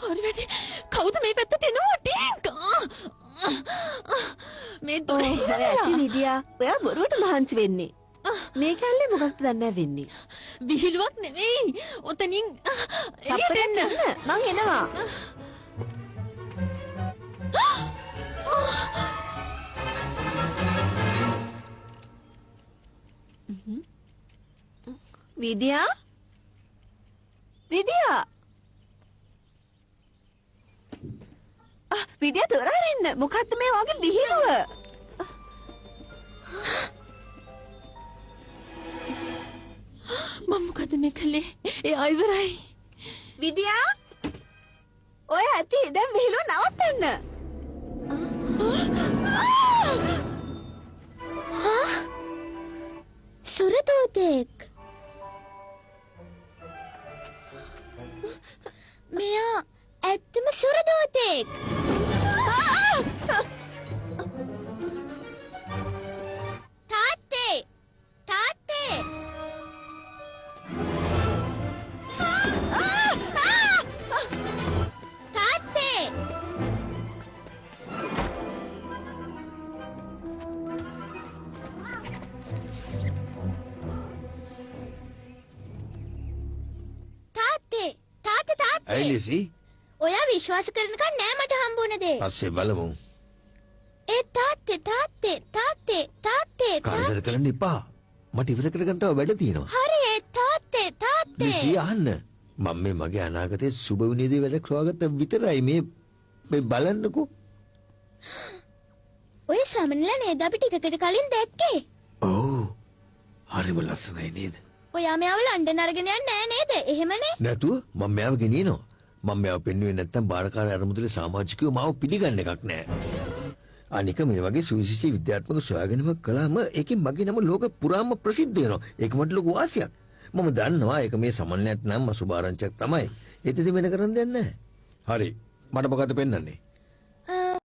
හරි වැඩි. කවුද මේ පැත්තට එනවා? ඩීංකා. මේ දොර ඇති විදියා ඔයා බොරුවට මහන්සි වෙන්නේ. මේ කල්ලේ මොකක්ද දන්නේ වෙන්නේ? විහිළුවක් නෙවෙයි. ඔතනින් එළියට එන්න. මං එනවා. විදියා? විදියා? විදියා දොර අරින්න. මොකද්ද මේ වගේ විහිළුව? මම මොකද මේ කළේ? එයා ඉවරයි. විදියා? ඔය ඇති දැන් විහිළුව නවත්තන්න. සුරදූතෙක්. මෙයා ඇත්තම සුරදූතෙක්. තාත්තේ තාත්තේ තාත්තේ තාත්තේ තාත්තා ඇයි ලිසි? ඔයා විශ්වාස කරනකන් නෑ මට හම්බුන දේ. පස්සේ බලමු. ඒ තාත්තේ තාත්තේ තාත්තේ තාත්තේ කාර්යය කරන්න එපා. මට ඉවර කරගන්න තව වැඩ තියෙනවා. හරි ඒ තාත්තේ තාත්තේ. ලිසි අහන්න. මම මේ මගේ අනාගතයේ සුබ විනීදී වැඩ කරවගත්ත විතරයි මේ බලන්නකෝ. ඔය සමනල නේද අපි ටිකකට කලින් දැක්කේ? ඔව්. හරිම ලස්සනයි නේද? ඔයා මෙයාව ලන්ඩන් අරගෙන යන්නේ නෑ නේද? එහෙමනේ. නැතුව මම මෙයාව ගෙනියනවා. මම මෙයාව පෙන්වුවේ නැත්තම් බාරකාර අරමුදලේ සමාජිකයෝ මාව පිළිගන්න එකක් නෑ. අනික මේ වගේ සුවිශේෂී විද්‍යාත්මක සොයාගැනීමක් කළාම ඒකෙන් මගේ නම ලෝක පුරාම ප්‍රසිද්ධ වෙනවා. ඒක මට ලොකු වාසියක්. මම දන්නවා ඒක මේ සමනලයට නම් අසුභාරංචියක් තමයි. ඒතෙදි වෙන කරන්න දෙයක් නෑ. හරි. මට මොකද පෙන්වන්නේ?